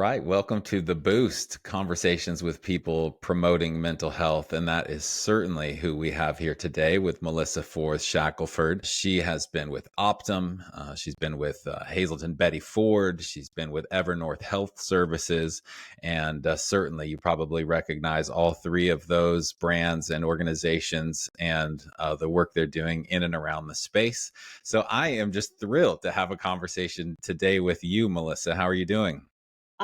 right. Welcome to The Boost, conversations with people promoting mental health. And that is certainly who we have here today with Melissa Forth Shackelford. She has been with Optum. She's been with Hazelton Betty Ford. She's been with Evernorth Health Services. And certainly you probably recognize all three of those brands and organizations and the work they're doing in and around the space. So I am just thrilled to have a conversation today with you, Melissa. How are you doing?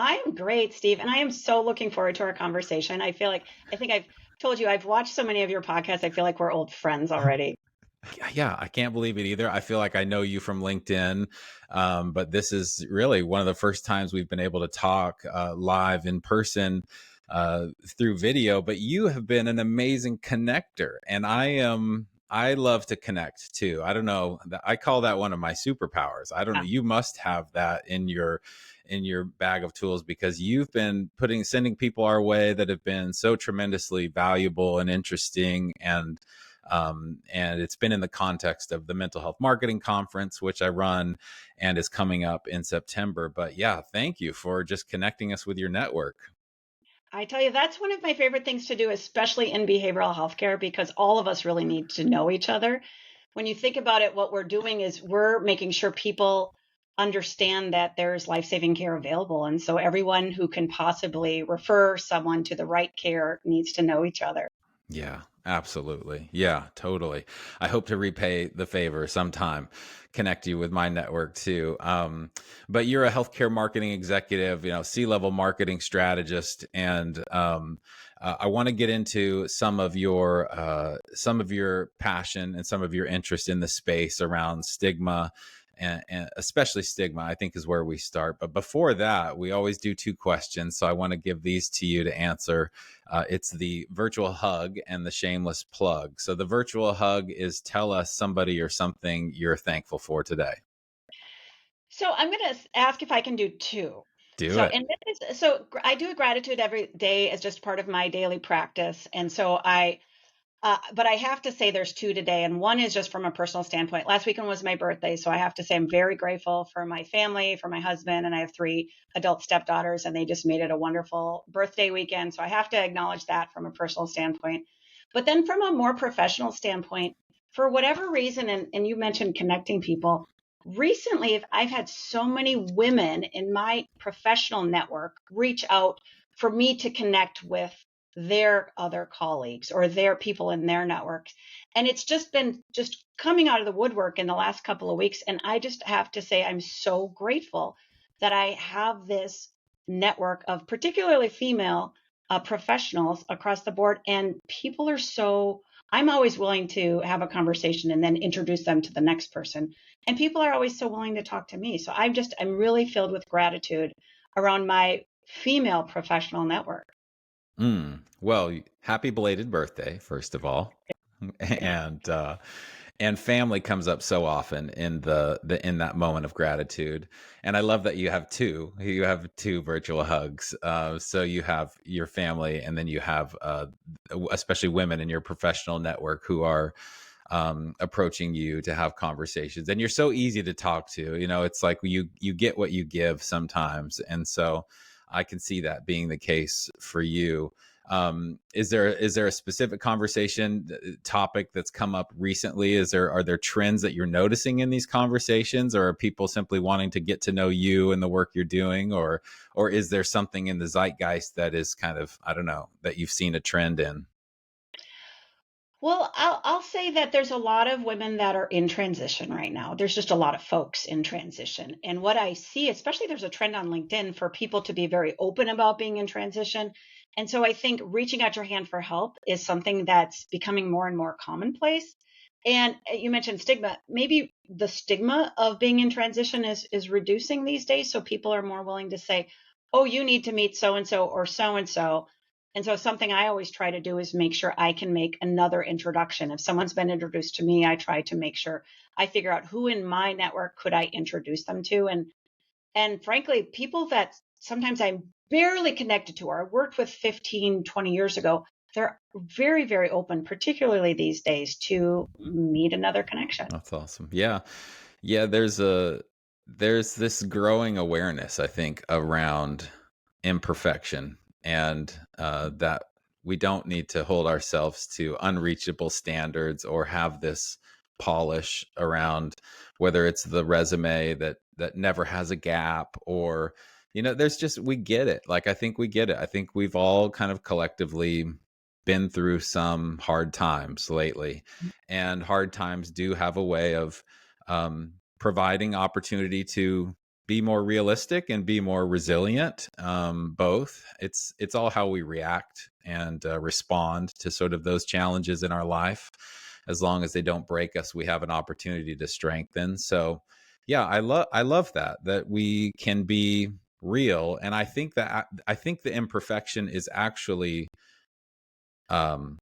I'm great, Steve, and I am so looking forward to our conversation. I think I've told you I've watched so many of your podcasts. I feel like we're old friends already. Yeah, I can't believe it either. I feel like I know you from LinkedIn, but this is really one of the first times we've been able to talk live in person through video. But you have been an amazing connector, and I love to connect too. I don't know. I call that one of my superpowers. I don't know. Yeah. You must have that in your bag of tools because you've been sending people our way that have been so tremendously valuable and interesting and it's been in the context of the mental health marketing conference, which I run and is coming up in September. But yeah, thank you for just connecting us with your network. I tell you, that's one of my favorite things to do, especially in behavioral healthcare, because all of us really need to know each other. When you think about it, what we're doing is we're making sure people understand that there's life-saving care available. And so everyone who can possibly refer someone to the right care needs to know each other. Yeah, absolutely. Yeah, totally. I hope to repay the favor sometime, connect you with my network too. But you're a healthcare marketing executive, C-level marketing strategist, and I want to get into some of your passion and some of your interest in the space around stigma. And especially stigma, I think, is where we start. But before that, we always do two questions. So I want to give these to you to answer. It's the virtual hug and the shameless plug. So the virtual hug is tell us somebody or something you're thankful for today. So I'm going to ask if I can do two. Do So, it. and this is, so gr- I do a gratitude every day as just part of my daily practice. But I have to say there's two today, and one is just from a personal standpoint. Last weekend was my birthday, so I have to say I'm very grateful for my family, for my husband, and I have three adult stepdaughters, and they just made it a wonderful birthday weekend. So I have to acknowledge that from a personal standpoint. But then from a more professional standpoint, for whatever reason, and you mentioned connecting people, recently I've had so many women in my professional network reach out for me to connect with their other colleagues or their people in their networks. And it's just been just coming out of the woodwork in the last couple of weeks. And I just have to say, I'm so grateful that I have this network of particularly female professionals across the board. And people are so, I'm always willing to have a conversation and then introduce them to the next person. And people are always so willing to talk to me. So I'm really filled with gratitude around my female professional network. Well, happy belated birthday, first of all. and and family comes up so often in the in that moment of gratitude. And I love that you have two virtual hugs. So you have your family, and then you have especially women in your professional network who are approaching you to have conversations, and you're so easy to talk to. It's like you get what you give sometimes, and so I can see that being the case for you. Is there a specific conversation topic that's come up recently? Are there trends that you're noticing in these conversations, or are people simply wanting to get to know you and the work you're doing, or is there something in the zeitgeist that is kind of, I don't know, that you've seen a trend in? Well, I'll say that there's a lot of women that are in transition right now. There's just a lot of folks in transition. And what I see, especially there's a trend on LinkedIn for people to be very open about being in transition. And so I think reaching out your hand for help is something that's becoming more and more commonplace. And you mentioned stigma. Maybe the stigma of being in transition is reducing these days. So people are more willing to say, oh, you need to meet so and so or so and so, and so something I always try to do is make sure I can make another introduction. If someone's been introduced to me, I try to make sure I figure out who in my network could I introduce them to. And frankly, people that sometimes I'm barely connected to or I worked with 15, 20 years ago, they're very, very open, particularly these days, to meet another connection. That's awesome. Yeah. Yeah, there's this growing awareness, I think, around imperfection, and that we don't need to hold ourselves to unreachable standards or have this polish around whether it's the resume that never has a gap, or there's just, we get it. Like, I think we get it. I think we've all kind of collectively been through some hard times lately, and hard times do have a way of providing opportunity to be more realistic and be more resilient. Both, it's all how we react and respond to sort of those challenges in our life. As long as they don't break us, we have an opportunity to strengthen. So yeah, I love that we can be real. And I think the imperfection is actually um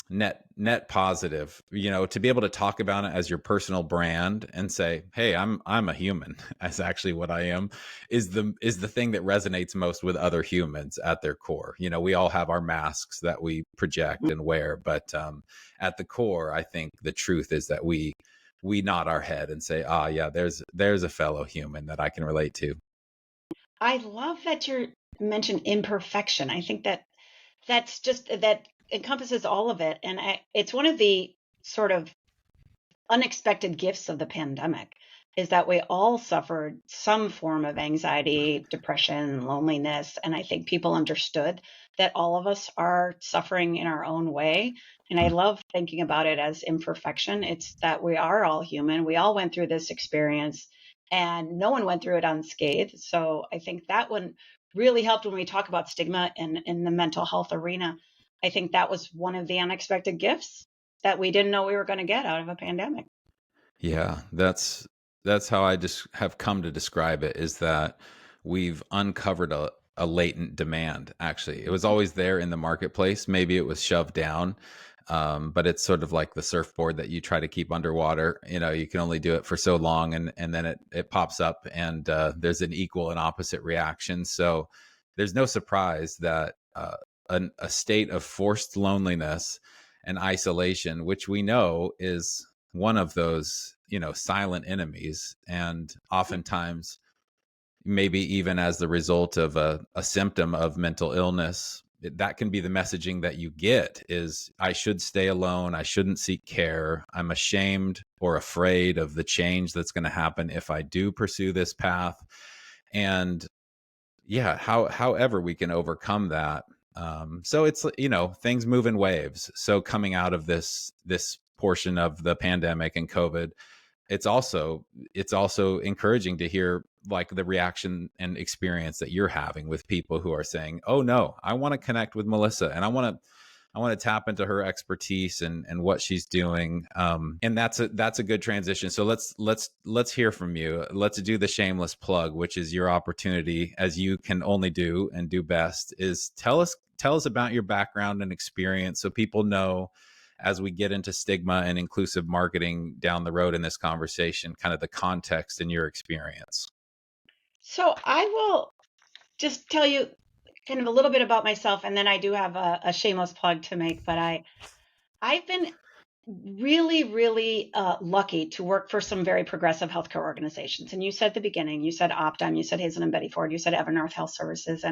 net positive, to be able to talk about it as your personal brand and say, hey, I'm a human. That's actually what I am, is the thing that resonates most with other humans at their core. We all have our masks that we project and wear, but at the core, I think the truth is that we nod our head and say, ah, yeah, there's a fellow human that I can relate to. I love that you mentioned imperfection. I think that that's just that encompasses all of it. And it's one of the sort of unexpected gifts of the pandemic is that we all suffered some form of anxiety, depression, loneliness. And I think people understood that all of us are suffering in our own way. And I love thinking about it as imperfection. It's that we are all human. We all went through this experience and no one went through it unscathed. So I think that one really helped when we talk about stigma in the mental health arena. I think that was one of the unexpected gifts that we didn't know we were going to get out of a pandemic. Yeah, that's how I just have come to describe it, is that we've uncovered a latent demand. Actually, it was always there in the marketplace. Maybe it was shoved down, but it's sort of like the surfboard that you try to keep underwater. You can only do it for so long, and then it pops up, and there's an equal and opposite reaction. So there's no surprise that a state of forced loneliness and isolation, which we know is one of those, silent enemies, and oftentimes maybe even as the result of a symptom of mental illness, that can be the messaging that you get is, I should stay alone, I shouldn't seek care, I'm ashamed or afraid of the change that's going to happen if I do pursue this path. And yeah, however we can overcome that. So it's, things move in waves. So coming out of this portion of the pandemic and COVID, it's also encouraging to hear like the reaction and experience that you're having with people who are saying, oh no, I want to connect with Melissa, and I want to tap into her expertise and what she's doing. And that's a good transition. So let's hear from you. Let's do the shameless plug, which is your opportunity, as you can only do and do best, is tell us about your background and experience, so people know, as we get into stigma and inclusive marketing down the road in this conversation, kind of the context in your experience. So I will just tell you kind of a little bit about myself, and then I do have a shameless plug to make. But I've been really, really lucky to work for some very progressive healthcare organizations. And you said at the beginning, you said Optum, you said Hazel and Betty Ford, you said Evernorth Health Services,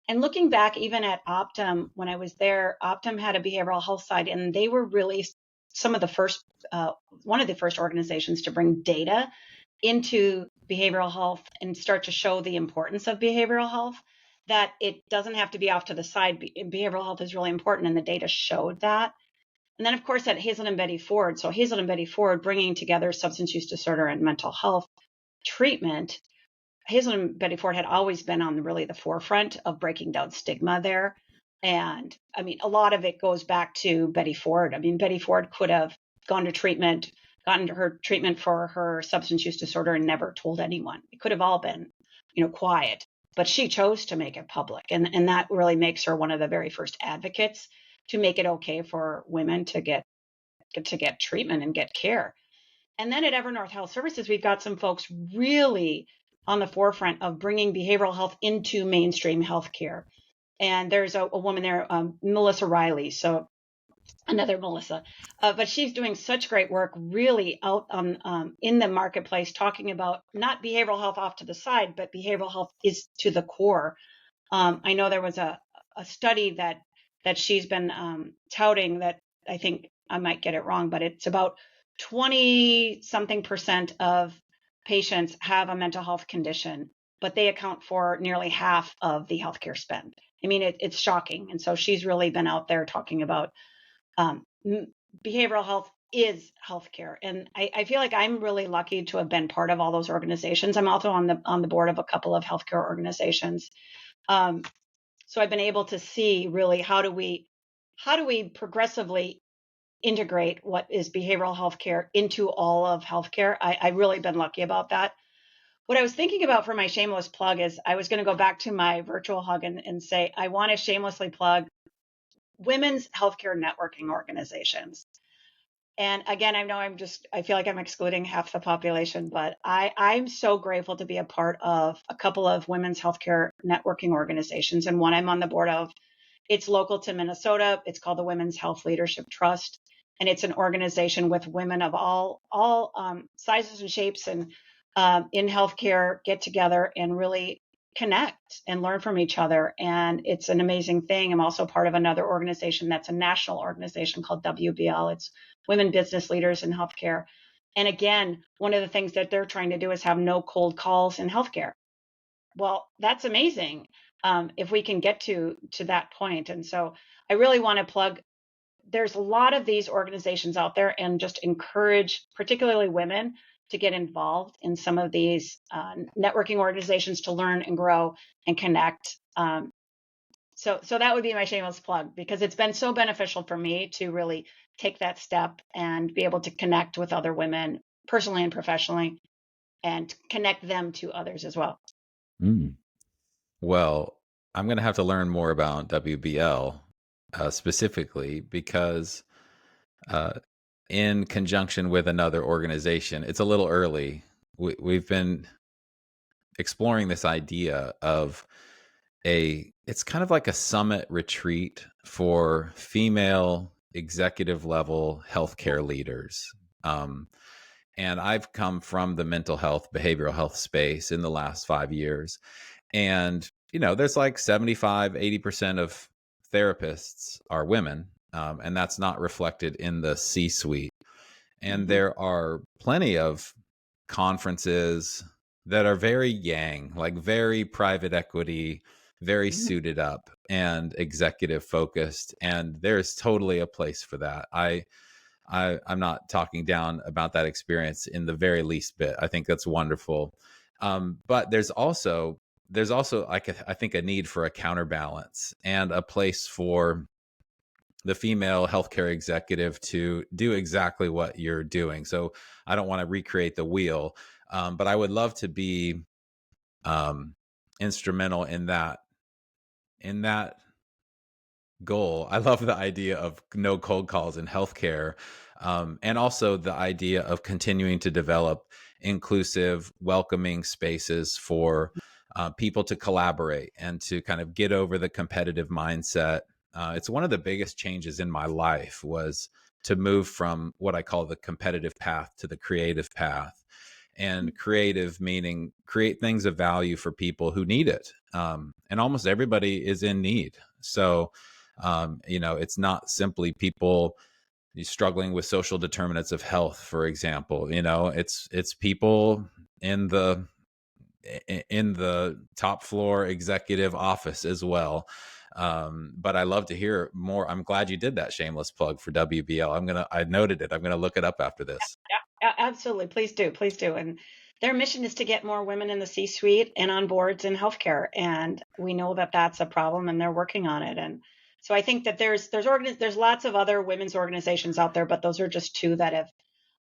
and looking back, even at Optum, when I was there, Optum had a behavioral health side, and they were really some of the first, one of the first organizations to bring data into behavioral health and start to show the importance of behavioral health, that it doesn't have to be off to the side. Behavioral health is really important, and the data showed that. And then, of course, at Hazel and Betty Ford. So Hazel and Betty Ford bringing together substance use disorder and mental health treatment. Hazel and Betty Ford had always been on really the forefront of breaking down stigma there. And I mean, a lot of it goes back to Betty Ford. I mean, Betty Ford could have gone to treatment, gotten to her treatment for her substance use disorder and never told anyone. It could have all been, quiet, but she chose to make it public. And that really makes her one of the very first advocates to make it okay for women to get treatment and get care. And then at Evernorth Health Services, we've got some folks really on the forefront of bringing behavioral health into mainstream healthcare. And there's a woman there, Melissa Riley. So another Melissa, but she's doing such great work, really out on in the marketplace, talking about not behavioral health off to the side, but behavioral health is to the core I know there was a study that she's been touting that I think I might get it wrong, but it's about 20 something percent of patients have a mental health condition, but they account for nearly half of the healthcare spend. I mean, it's shocking. And so she's really been out there talking about um, behavioral health is healthcare. And I feel like I'm really lucky to have been part of all those organizations. I'm also on the board of a couple of healthcare organizations. Um, so I've been able to see really how do we progressively integrate what is behavioral healthcare into all of healthcare. I've really been lucky about that. What I was thinking about for my shameless plug is I was going to go back to my virtual hug and say I want to shamelessly plug women's healthcare networking organizations. And again, I know I feel like I'm excluding half the population, but I'm so grateful to be a part of a couple of women's healthcare networking organizations. And one I'm on the board of, it's local to Minnesota. It's called the Women's Health Leadership Trust. And it's an organization with women of all sizes and shapes and in healthcare get together and really connect and learn from each other. And it's an amazing thing. I'm also part of another organization that's a national organization called WBL. It's Women Business Leaders in Healthcare. And again, one of the things that they're trying to do is have no cold calls in healthcare. Well, that's amazing if we can get to that point. And so I really want to plug. There's a lot of these organizations out there, and just encourage, particularly women, to get involved in some of these networking organizations to learn and grow and connect. So that would be my shameless plug, because it's been so beneficial for me to really take that step and be able to connect with other women personally and professionally and connect them to others as well. Mm. Well, I'm going to have to learn more about WBL specifically because uh, in conjunction with another organization, it's a little early. We've been exploring this idea of it's kind of like a summit retreat for female executive level healthcare leaders. Um, and I've come from the mental health, behavioral health space in the last 5 years. And, there's like 75-80% of therapists are women. And that's not reflected in the C suite. And Mm-hmm. there are plenty of conferences that are very yang, like very private equity, very Mm-hmm. suited up and executive focused. And there's totally a place for that. I'm not talking down about that experience in the very least bit. I think that's wonderful. But there's also like I think a need for a counterbalance and a place for the female healthcare executive to do exactly what you're doing. So I don't want to recreate the wheel, but I would love to be um, instrumental in that goal. I love the idea of no cold calls in healthcare, and also the idea of continuing to develop inclusive, welcoming spaces for people to collaborate and to kind of get over the competitive mindset. It's one of the biggest changes in my life was to move from what I call the competitive path to the creative path. And creative meaning create things of value for people who need it. And almost everybody is in need. So it's not simply people struggling with social determinants of health, for example. It's people in the top floor executive office as well. But I love to hear more. I'm glad you did that shameless plug for WBL. I noted it. I'm gonna look it up after this. Yeah, absolutely. Please do. Please do. And their mission is to get more women in the C-suite and on boards in healthcare. And we know that that's a problem, and they're working on it. And so I think that there's lots of other women's organizations out there, but those are just two that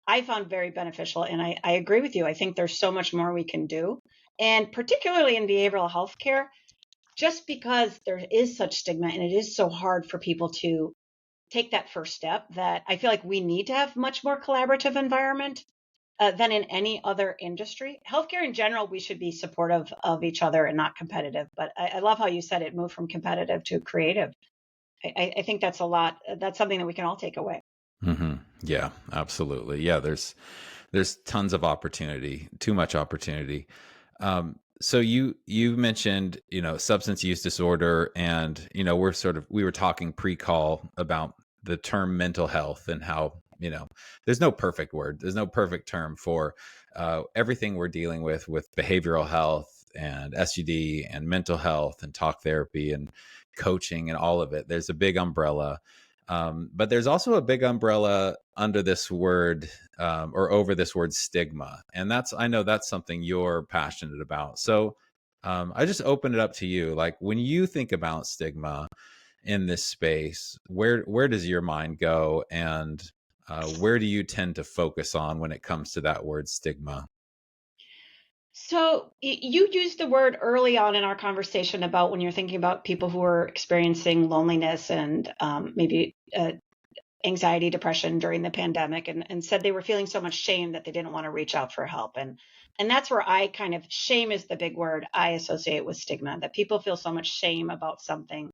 I found very beneficial. And I agree with you. I think there's so much more we can do. And particularly in behavioral health care, just because there is such stigma and it is so hard for people to take that first step, that I feel like we need to have much more collaborative environment than in any other industry. Healthcare in general, we should be supportive of each other and not competitive. But I love how you said it moved from competitive to creative. I think that's a lot. That's something that we can all take away. Hmm. Yeah, absolutely. Yeah, there's tons of opportunity, too much opportunity. So you mentioned, substance use disorder, and we were talking pre-call about the term mental health and how, there's no perfect word, there's no perfect term for everything we're dealing with behavioral health and SUD and mental health and talk therapy and coaching and all of it. There's a big umbrella. But there's also a big umbrella under this word, or over this word, stigma. And I know that's something you're passionate about. So I just open it up to you. Like, when you think about stigma in this space, where does your mind go? And where do you tend to focus on when it comes to that word stigma? So you used the word early on in our conversation about when you're thinking about people who are experiencing loneliness and maybe anxiety, depression during the pandemic, and said they were feeling so much shame that they didn't want to reach out for help. And that's where I kind of, shame is the big word I associate with stigma, that people feel so much shame about something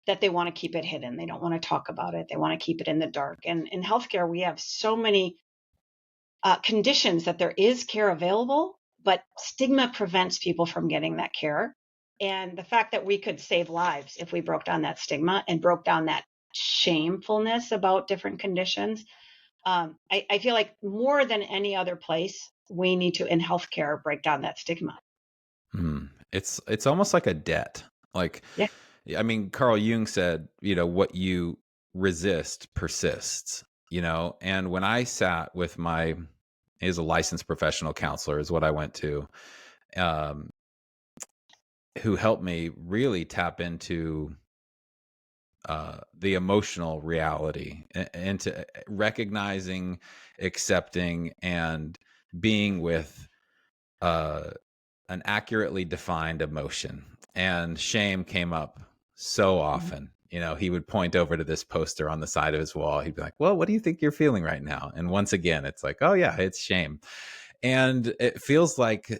that they want to keep it hidden. They don't want to talk about it. They want to keep it in the dark. And in healthcare, we have so many conditions that there is care available, but stigma prevents people from getting that care. And the fact that we could save lives if we broke down that stigma and broke down that shamefulness about different conditions, I feel like more than any other place, we need to, in healthcare, break down that stigma. It's almost like a debt. Like, Yeah. I mean, Carl Jung said, what you resist persists, and when I sat with he's a licensed professional counselor is what I went to, um, who helped me really tap into the emotional reality, into recognizing, accepting, and being with uh, an accurately defined emotion. And shame came up so Mhm. often. He would point over to this poster on the side of his wall. He'd be like, well, what do you think you're feeling right now? And once again, it's like, oh yeah, it's shame. And it feels like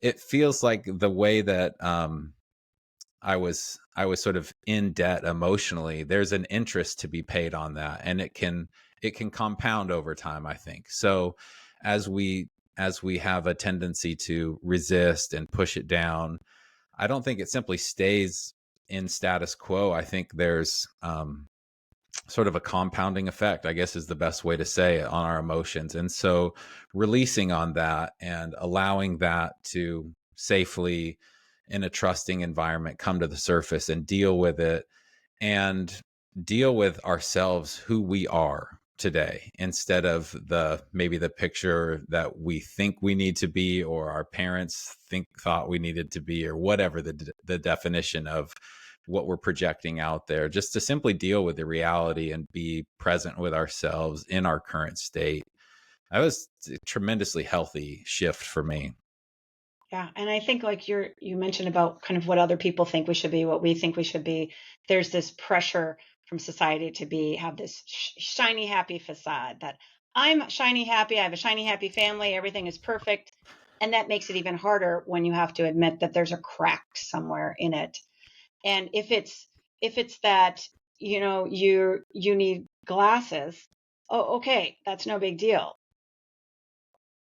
the way that I was sort of in debt emotionally. There's an interest to be paid on that, and it can compound over time, I think. So as we have a tendency to resist and push it down, I don't think it simply stays in status quo. I think there's sort of a compounding effect, I guess is the best way to say it, on our emotions. And so releasing on that and allowing that to safely, in a trusting environment, come to the surface and deal with it, and deal with ourselves, who we are today, instead of maybe the picture that we think we need to be, or our parents thought we needed to be, or whatever the definition of what we're projecting out there. Just to simply deal with the reality and be present with ourselves in our current state. That was a tremendously healthy shift for me. Yeah, and I think like you mentioned about kind of what other people think we should be, what we think we should be. There's this pressure from society to have this shiny happy facade that I'm shiny happy, I have a shiny happy family, everything is perfect. And that makes it even harder when you have to admit that there's a crack somewhere in it. And if it's that, you need glasses, oh okay, that's no big deal.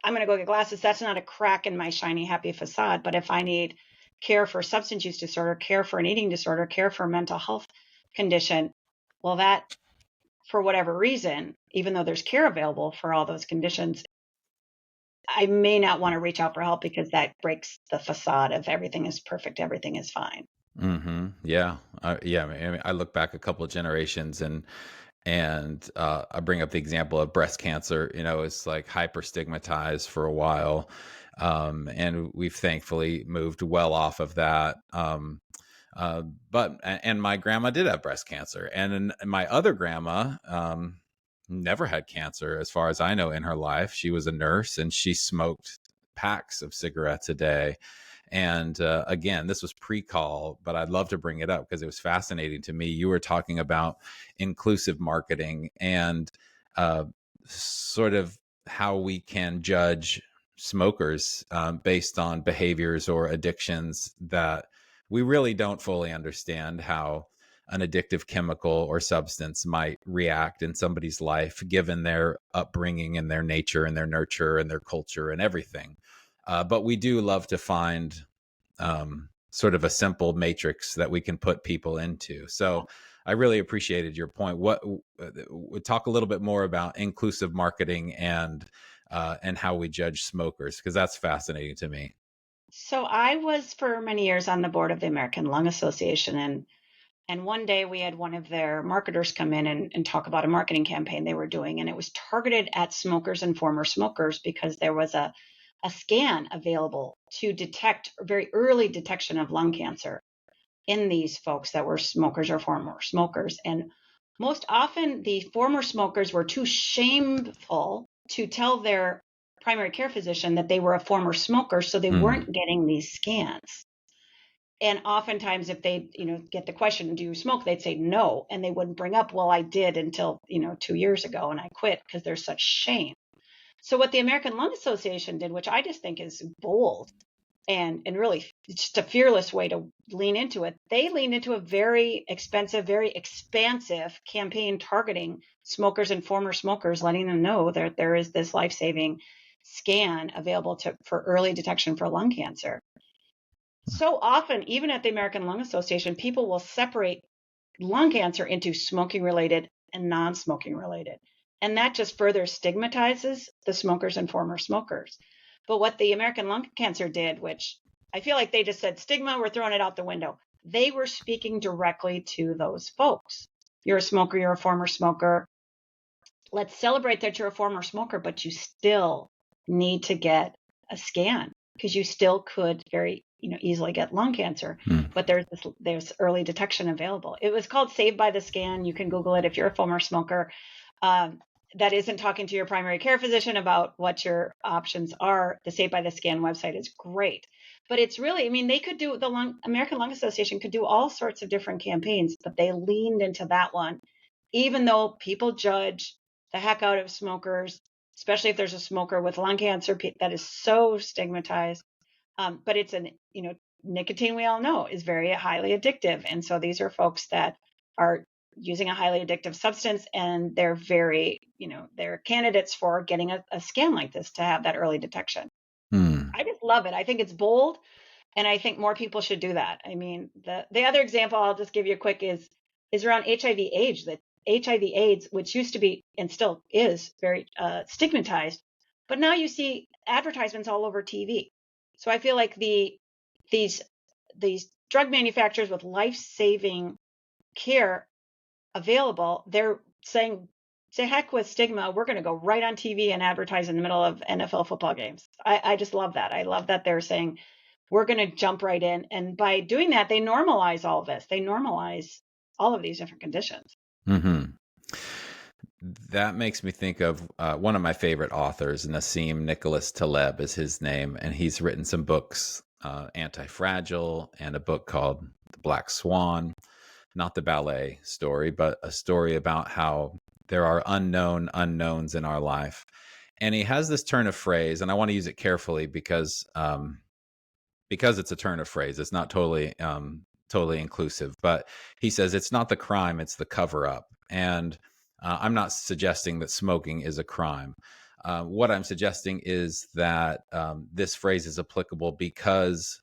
I'm going to go get glasses. That's not a crack in my shiny, happy facade. But if I need care for substance use disorder, care for an eating disorder, care for a mental health condition, well, that, for whatever reason, even though there's care available for all those conditions, I may not want to reach out for help because that breaks the facade of everything is perfect, everything is fine. Yeah. Yeah. I mean, I look back a couple of generations, and I bring up the example of breast cancer. It's like hyper stigmatized for a while, and we've thankfully moved well off of that. Uh, and my grandma did have breast cancer, and my other grandma never had cancer, as far as I know, in her life. She was a nurse, and she smoked packs of cigarettes a day. And again, this was pre-call, but I'd love to bring it up because it was fascinating to me. You were talking about inclusive marketing and uh, sort of how we can judge smokers based on behaviors or addictions that we really don't fully understand how an addictive chemical or substance might react in somebody's life, given their upbringing and their nature and their nurture and their culture and everything. But we do love to find sort of a simple matrix that we can put people into. So I really appreciated your point. What would talk a little bit more about inclusive marketing and how we judge smokers, because that's fascinating to me. So I was for many years on the board of the American Lung Association, and one day we had one of their marketers come in and talk about a marketing campaign they were doing, and it was targeted at smokers and former smokers because there was a scan available to detect very early detection of lung cancer in these folks that were smokers or former smokers. And most often the former smokers were too shameful to tell their primary care physician that they were a former smoker, so they Hmm. weren't getting these scans. And oftentimes if they, get the question, do you smoke? They'd say no. And they wouldn't bring up, well, I did until, 2 years ago and I quit, because there's such shame. So what the American Lung Association did, which I just think is bold and really just a fearless way to lean into it, they leaned into a very expensive, very expansive campaign targeting smokers and former smokers, letting them know that there is this life-saving scan available for early detection for lung cancer. So often, even at the American Lung Association, people will separate lung cancer into smoking related and non-smoking related. And that just further stigmatizes the smokers and former smokers. But what the American Lung Cancer did, which I feel like they just said, stigma, we're throwing it out the window. They were speaking directly to those folks. You're a smoker, you're a former smoker. Let's celebrate that you're a former smoker, but you still need to get a scan, because you still could very easily get lung cancer. Hmm. But there's early detection available. It was called Saved by the Scan. You can Google it if you're a former smoker. That isn't talking to your primary care physician about what your options are. The Saved by the Scan website is great. But it's really, they could do, American Lung Association could do all sorts of different campaigns, but they leaned into that one, even though people judge the heck out of smokers, especially if there's a smoker with lung cancer that is so stigmatized. But it's nicotine, we all know, is very highly addictive. And so these are folks that are using a highly addictive substance, and they're very, they're candidates for getting a scan like this to have that early detection. Hmm. I just love it. I think it's bold, and I think more people should do that. The other example I'll just give you a quick is around HIV/AIDS. That HIV/AIDS, which used to be and still is very stigmatized, but now you see advertisements all over TV. So I feel like these these drug manufacturers with life-saving care available, they're saying, to heck with stigma, we're going to go right on TV and advertise in the middle of NFL football games. I just love that. I love that they're saying, we're going to jump right in. And by doing that, they normalize all of this. They normalize all of these different conditions. Hmm. That makes me think of one of my favorite authors, Nassim Nicholas Taleb is his name, and he's written some books, Anti-Fragile, and a book called The Black Swan. Not the ballet story, but a story about how there are unknown unknowns in our life. And he has this turn of phrase, and I want to use it carefully because it's a turn of phrase. It's not totally inclusive, but he says it's not the crime, it's the cover up. And I'm not suggesting that smoking is a crime. What I'm suggesting is that this phrase is applicable because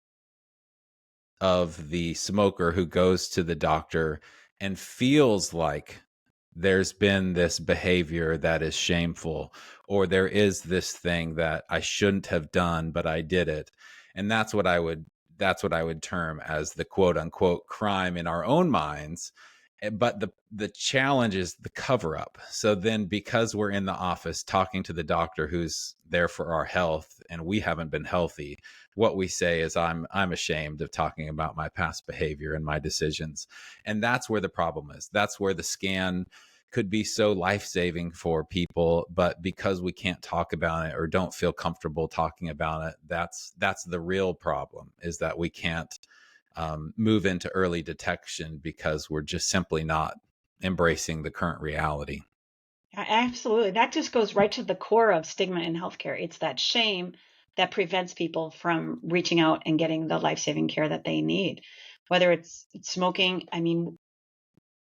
of the smoker who goes to the doctor and feels like there's been this behavior that is shameful, or there is this thing that I shouldn't have done but I did it. And that's what I would term as the quote unquote crime in our own minds. But the challenge is the cover up. So then, because we're in the office talking to the doctor who's there for our health and we haven't been healthy, what we say is, I'm ashamed of talking about my past behavior and my decisions. And that's where the problem is. That's where the scan could be so life-saving for people, but because we can't talk about it or don't feel comfortable talking about it, that's the real problem, is that we can't move into early detection because we're just simply not embracing the current reality. Absolutely. That just goes right to the core of stigma in healthcare. It's that shame that prevents people from reaching out and getting the life-saving care that they need. Whether it's smoking,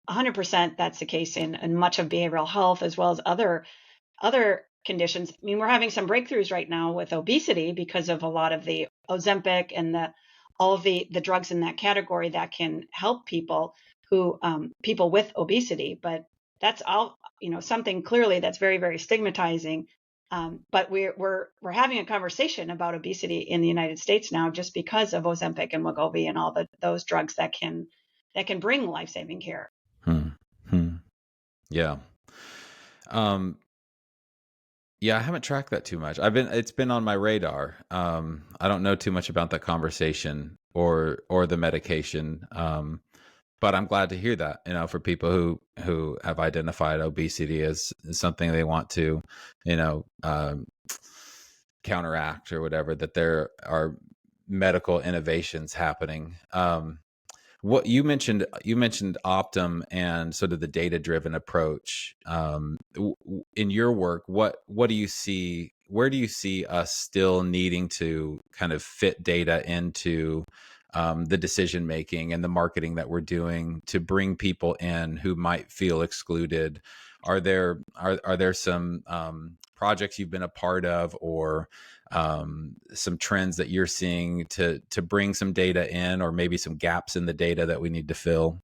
100% that's the case in much of behavioral health, as well as other conditions. We're having some breakthroughs right now with obesity because of a lot of the Ozempic and all of the drugs in that category that can help people who people with obesity. But that's all, something clearly that's very, very stigmatizing. But we're having a conversation about obesity in the United States now just because of Ozempic and Wegovy and all those drugs that can bring life-saving care. Hmm. Hmm. Yeah. Um, yeah, I haven't tracked that too much. It's been on my radar. I don't know too much about that conversation or the medication. But I'm glad to hear that, for people who have identified obesity as something they want to, you know, um, counteract or whatever, that there are medical innovations happening. What you mentioned Optum and sort of the data driven approach. In your work, what do you see? Where do you see us still needing to kind of fit data into the decision making and the marketing that we're doing to bring people in who might feel excluded? Are there some projects you've been a part of, or some trends that you're seeing to bring some data in, or maybe some gaps in the data that we need to fill?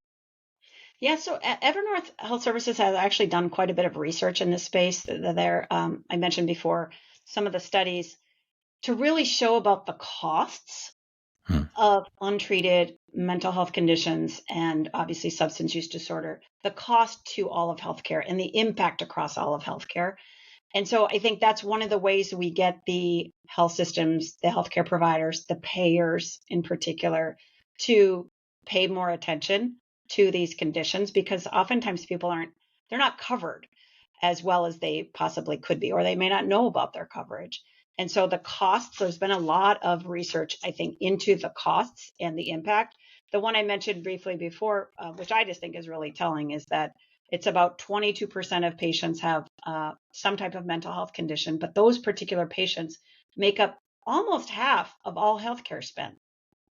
Yeah, so Evernorth Health Services has actually done quite a bit of research in this space. I mentioned before some of the studies to really show about the costs Hmm. of untreated mental health conditions and obviously substance use disorder, the cost to all of healthcare and the impact across all of healthcare. And so I think that's one of the ways we get the health systems, the healthcare providers, the payers in particular, to pay more attention to these conditions, because oftentimes they're not covered as well as they possibly could be, or they may not know about their coverage. And so the costs, there's been a lot of research, I think, into the costs and the impact. The one I mentioned briefly before, which I just think is really telling, is that it's about 22% of patients have some type of mental health condition, but those particular patients make up almost half of all healthcare spend.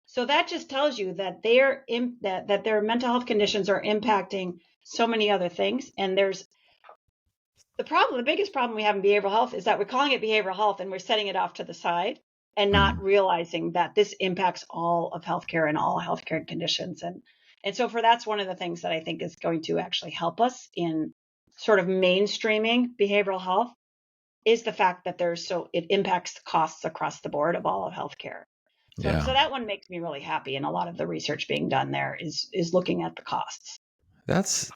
So that just tells you that that their mental health conditions are impacting so many other things. And there's the biggest problem we have in behavioral health is that we're calling it behavioral health and we're setting it off to the side and not Hmm. realizing that this impacts all of healthcare and all healthcare conditions. And so that's one of the things that I think is going to actually help us in sort of mainstreaming behavioral health, is the fact that it impacts the costs across the board of all of healthcare. So Yeah. that one makes me really happy. And a lot of the research being done there is looking at the costs. That's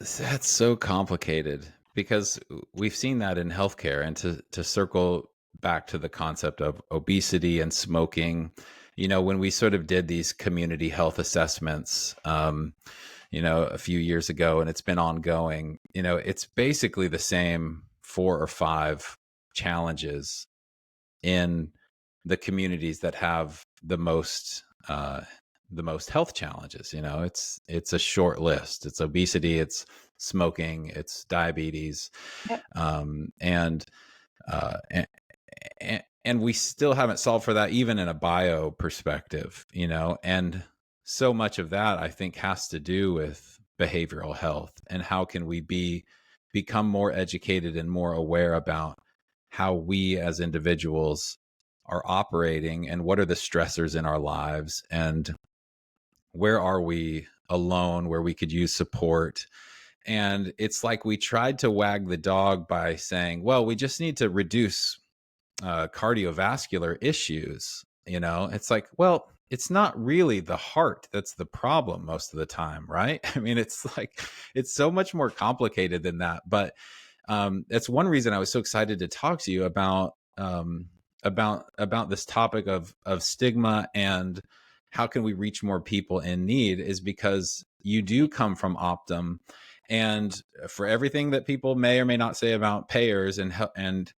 so complicated, because we've seen that in healthcare. And to circle back to the concept of obesity and smoking, when we sort of did these community health assessments, a few years ago, and it's been ongoing, it's basically the same 4 or 5 challenges in the communities that have the most health challenges. It's a short list. It's obesity, it's smoking, it's diabetes, Yep. and and we still haven't solved for that, even in a bio perspective. And so much of that, I think, has to do with behavioral health, and how can we become more educated and more aware about how we as individuals are operating, and what are the stressors in our lives, and where are we alone where we could use support. And it's like we tried to wag the dog by saying, well, we just need to reduce cardiovascular issues. It's like, well, it's not really the heart that's the problem most of the time, right? I mean, it's like, it's so much more complicated than that. But that's one reason I was so excited to talk to you about this topic of stigma, and how can we reach more people in need, is because you do come from Optum. And for everything that people may or may not say about payers and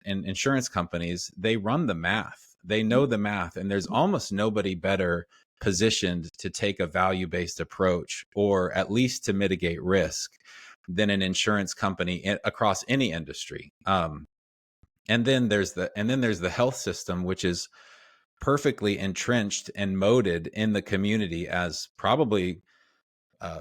insurance companies, they run the math. They know the math, and there's almost nobody better positioned to take a value-based approach, or at least to mitigate risk, than an insurance company across any industry. And then there's the health system, which is perfectly entrenched and moded in the community as probably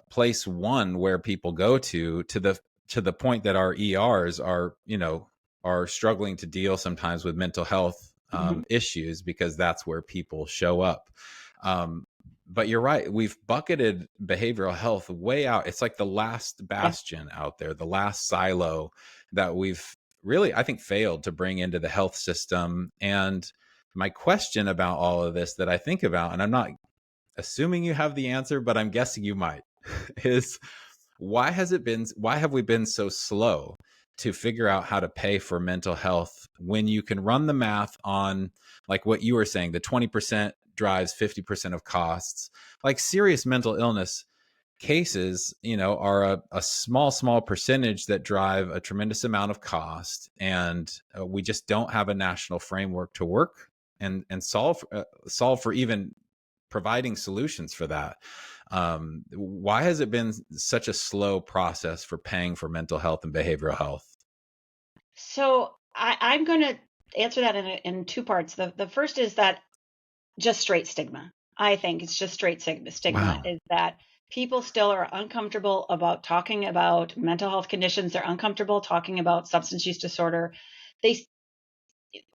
place one where people go to the point that our ERs are struggling to deal sometimes with mental health Mhm. issues, because that's where people show up. Um, but you're right. We've bucketed behavioral health way out. It's like the last Yeah. bastion out there, the last silo that we've really, I think, failed to bring into the health system. And my question about all of this that I think about, and I'm not assuming you have the answer, but I'm guessing you might, is why have we been so slow to figure out how to pay for mental health when you can run the math on, like what you were saying, the 20% drives 50% of costs? Like serious mental illness cases, are a small percentage that drive a tremendous amount of cost. And we just don't have a national framework to work and solve for even providing solutions for that. Why has it been such a slow process for paying for mental health and behavioral health? So I'm going to answer that in two parts. The first is that just straight stigma. I think it's just straight stigma Wow. is that people still are uncomfortable about talking about mental health conditions. They're uncomfortable talking about substance use disorder. They,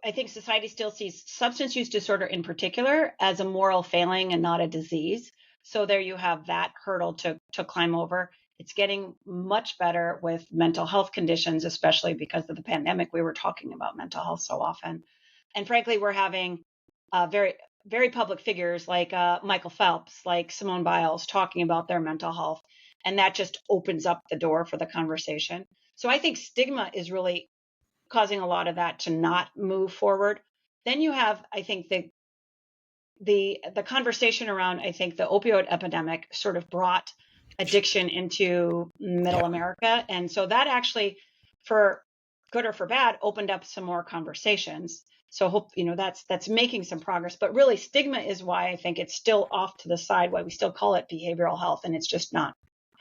I think society still sees substance use disorder in particular as a moral failing and not a disease. So there you have that hurdle to climb over. It's getting much better with mental health conditions, especially because of the pandemic. We were talking about mental health so often. And frankly, we're having very, very public figures like Michael Phelps, like Simone Biles talking about their mental health. And that just opens up the door for the conversation. So I think stigma is really causing a lot of that to not move forward. Then you have, I think, the conversation around, I think, the opioid epidemic sort of brought addiction into middle Yeah. America. And so that actually, for good or for bad, opened up some more conversations. So hope, that's making some progress. But really stigma is why I think it's still off to the side, why we still call it behavioral health, and it's just not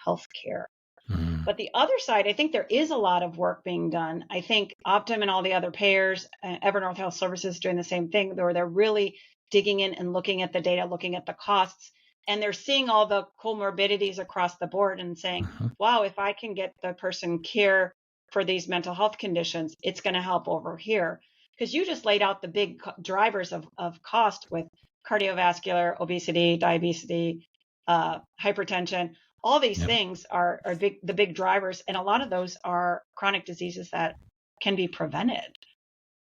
healthcare. Mm. But the other side, I think there is a lot of work being done. I think Optum and all the other payers, Evernorth Health Services doing the same thing, where they're really digging in and looking at the data, looking at the costs, and they're seeing all the comorbidities across the board and saying, Mhm. wow, if I can get the person care for these mental health conditions, it's going to help over here. Because you just laid out the big drivers of cost with cardiovascular, obesity, diabetes, hypertension. All these Yep. things are the big drivers, and a lot of those are chronic diseases that can be prevented.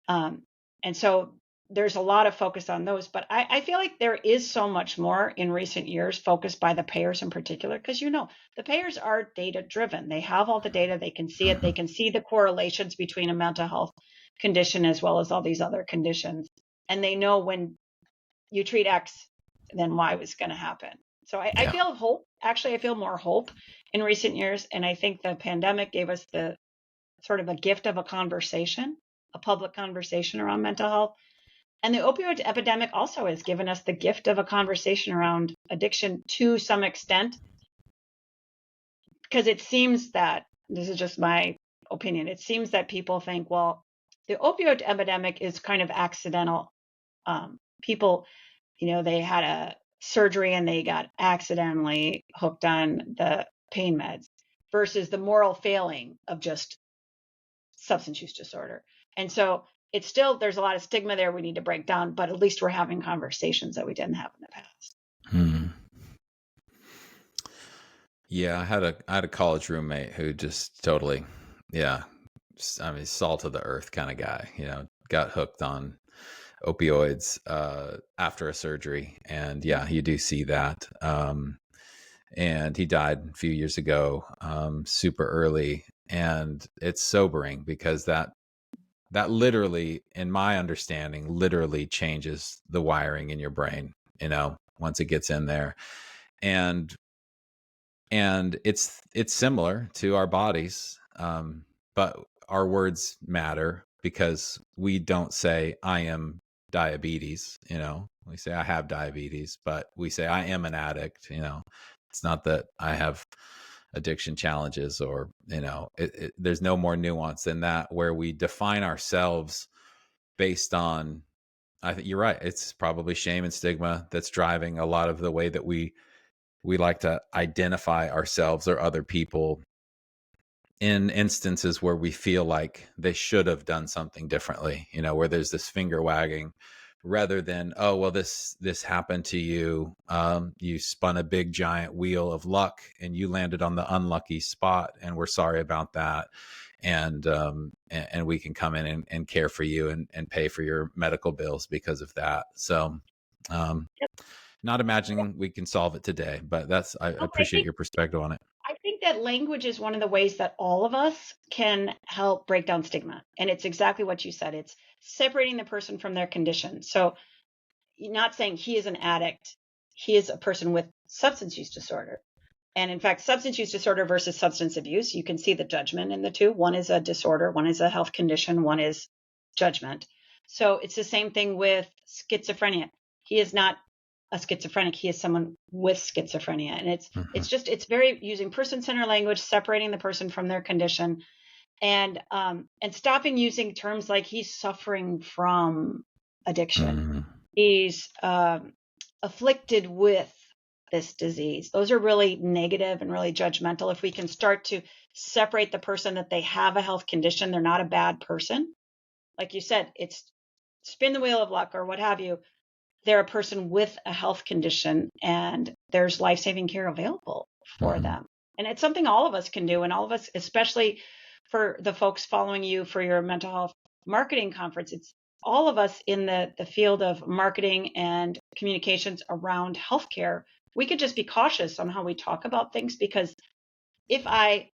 Um, and so there's a lot of focus on those, but I feel like there is so much more in recent years focused by the payers in particular, because the payers are data driven. They have all the data, they can see it, they Mhm. can see the correlations between a mental health condition as well as all these other conditions, and they know when you treat X, then Y was going to happen. So I Yeah. feel hope. Actually, I feel more hope in recent years. And I think the pandemic gave us the sort of a gift of a conversation, a public conversation around mental health. And the opioid epidemic also has given us the gift of a conversation around addiction to some extent, because it seems that this is just my opinion. It seems that people think, well, the opioid epidemic is kind of accidental. People they had a surgery and they got accidentally hooked on the pain meds versus the moral failing of just substance use disorder. And so there's a lot of stigma there we need to break down, but at least we're having conversations that we didn't have in the past. Hmm. Yeah, I had a college roommate who just totally, yeah, I mean, salt of the earth kind of guy. Got hooked on opioids after a surgery, and yeah, you do see that. And he died a few years ago, super early, and it's sobering because that literally, in my understanding, literally changes the wiring in your brain. Once it gets in there, and it's similar to our bodies, but our words matter because we don't say I am diabetes. We say I have diabetes, but we say I am an addict. It's not that I have addiction challenges, or there's no more nuance than that, where we define ourselves based on, I think you're right, it's probably shame and stigma that's driving a lot of the way that we like to identify ourselves or other people in instances where we feel like they should have done something differently, where there's this finger wagging rather than, oh, well, this happened to you. You spun a big giant wheel of luck and you landed on the unlucky spot, and we're sorry about that. And we can come in and care for you and pay for your medical bills because of that. So um, not imagining we can solve it today, but I No, but appreciate your perspective on it. I think that language is one of the ways that all of us can help break down stigma. And it's exactly what you said. It's separating the person from their condition. So you're not saying he is an addict, he is a person with substance use disorder. And in fact, substance use disorder versus substance abuse, you can see the judgment in the two. One is a disorder, one is a health condition, one is judgment. So it's the same thing with schizophrenia. He is not a schizophrenic, he is someone with schizophrenia. And Mm-hmm. it's very using person-centered language, separating the person from their condition, and stopping using terms like he's suffering from addiction. Mm-hmm. He's afflicted with this disease. Those are really negative and really judgmental. If we can start to separate the person that they have a health condition, they're not a bad person. Like you said, it's spin the wheel of luck or what have you. They're a person with a health condition and there's life-saving care available for Mm-hmm. them. And it's something all of us can do. And all of us, especially for the folks following you for your mental health marketing conference, it's all of us in the field of marketing and communications around healthcare. We could just be cautious on how we talk about things, because if I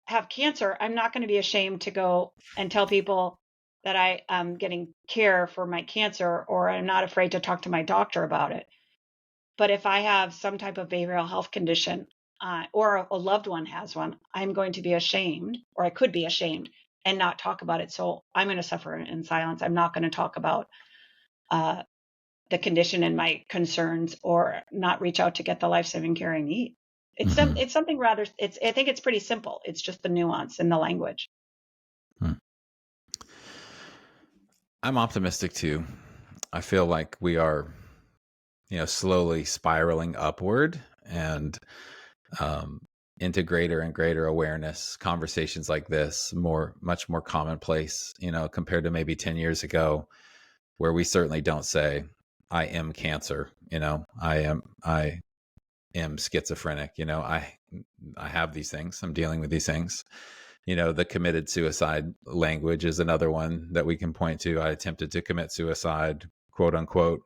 have cancer, I'm not going to be ashamed to go and tell people that I am getting care for my cancer, or I'm not afraid to talk to my doctor about it. But if I have some type of behavioral health condition, or a loved one has one, I'm going to be ashamed, or I could be ashamed, and not talk about it. So I'm going to suffer in silence. I'm not going to talk about uh, the condition and my concerns, or not reach out to get the life-saving care I need. Mm-hmm. It's something rather, I think it's pretty simple. It's just the nuance in the language. Hmm. I'm optimistic too. I feel like we are, slowly spiraling upward, and um, into greater and greater awareness. Conversations like this much more commonplace, compared to maybe 10 years ago, where we certainly don't say, "I am cancer." I am schizophrenic. I have these things. I'm dealing with these things. The committed suicide language is another one that we can point to. I attempted to commit suicide, quote unquote.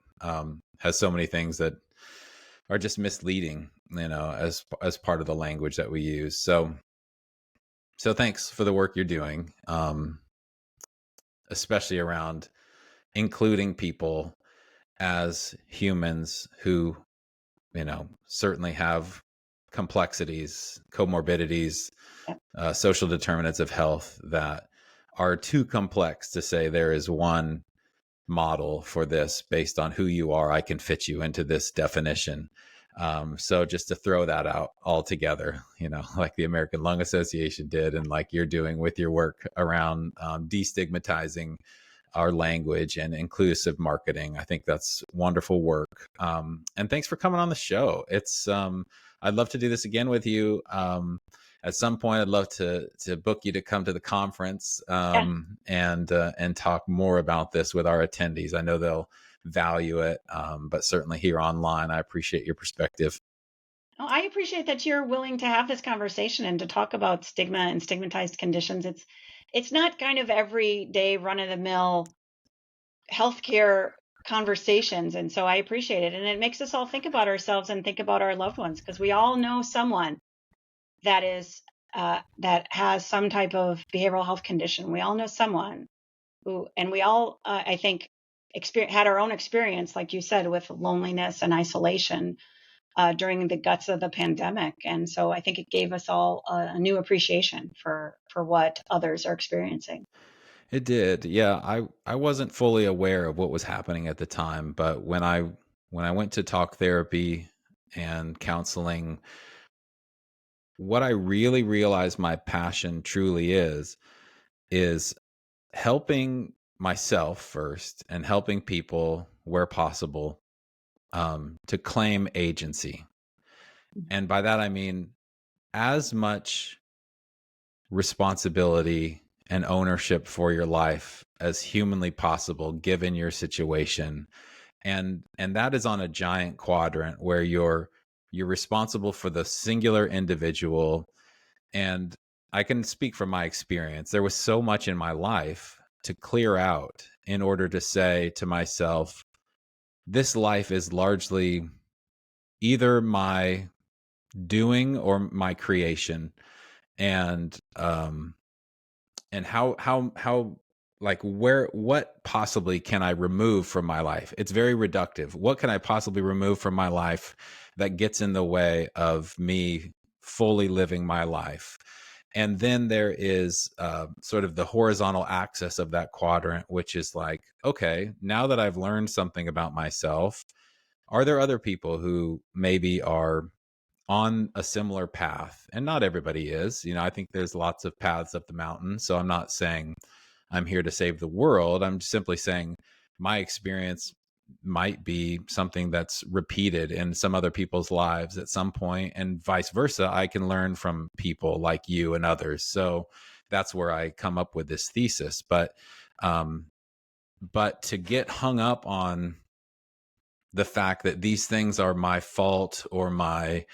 Has so many things that are just misleading, as part of the language that we use. So thanks for the work you're doing, especially around including people as humans who, certainly have complexities, comorbidities, Yep. social determinants of health that are too complex to say there is one model for this based on who you are. I can fit you into this definition. So just to throw that out altogether, like the American Lung Association did, and like you're doing with your work around destigmatizing our language and inclusive marketing. I think that's wonderful work. And thanks for coming on the show. I'd love to do this again with you. At some point, I'd love to book you to come to the conference, Yeah. and talk more about this with our attendees. I know they'll value it, but certainly here online, I appreciate your perspective. Oh, I appreciate that you're willing to have this conversation and to talk about stigma and stigmatized conditions. It's not kind of everyday run of the mill healthcare conversations. And so I appreciate it. And it makes us all think about ourselves and think about our loved ones, because we all know someone that is that has some type of behavioral health condition. We all know someone who, and we all, I think, had our own experience, like you said, with loneliness and isolation during the guts of the pandemic. And so I think it gave us all a new appreciation for what others are experiencing. It did. Yeah, I wasn't fully aware of what was happening at the time, but when I went to talk therapy and counseling, what I really realized my passion truly is helping myself first and helping people where possible, to claim agency. And by that I mean as much responsibility and ownership for your life as humanly possible given your situation. And that is on a giant quadrant where you're responsible for the singular individual. And I can speak from my experience. There was so much in my life to clear out in order to say to myself, this life is largely either my doing or my creation. And how like where what possibly can I remove from my life? It's very reductive. What can I possibly remove from my life that gets in the way of me fully living my life? And then there is sort of the horizontal axis of that quadrant, which is like, okay, now that I've learned something about myself, are there other people who maybe are on a similar path? And not everybody is. I think there's lots of paths up the mountain. So I'm not saying I'm here to save the world. I'm simply saying my experience might be something that's repeated in some other people's lives at some point, and vice versa. I can learn from people like you and others. So that's where I come up with this thesis. Um, but to get hung up on the fact that these things are my fault or my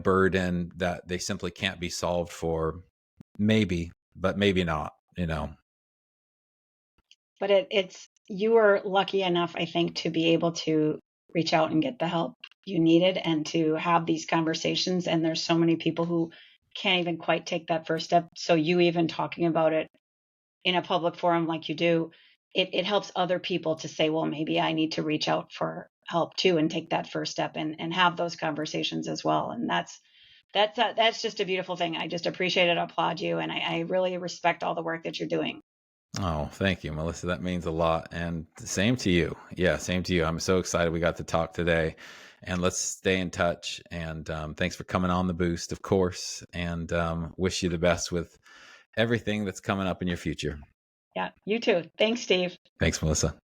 burden, that they simply can't be solved for, maybe, but maybe not. But it's you were lucky enough, I think, to be able to reach out and get the help you needed and to have these conversations. And there's so many people who can't even quite take that first step. So you even talking about it in a public forum like you do, it helps other people to say, well, maybe I need to reach out for help too and take that first step and have those conversations as well. And that's just a beautiful thing. I just appreciate it, applaud you, and I really respect all the work that you're doing. Oh, thank you, Melissa. That means a lot. And same to you. Yeah, same to you. I'm so excited we got to talk today. And let's stay in touch. And thanks for coming on the Boost, of course. And wish you the best with everything that's coming up in your future. Yeah, you too. Thanks, Steve. Thanks, Melissa.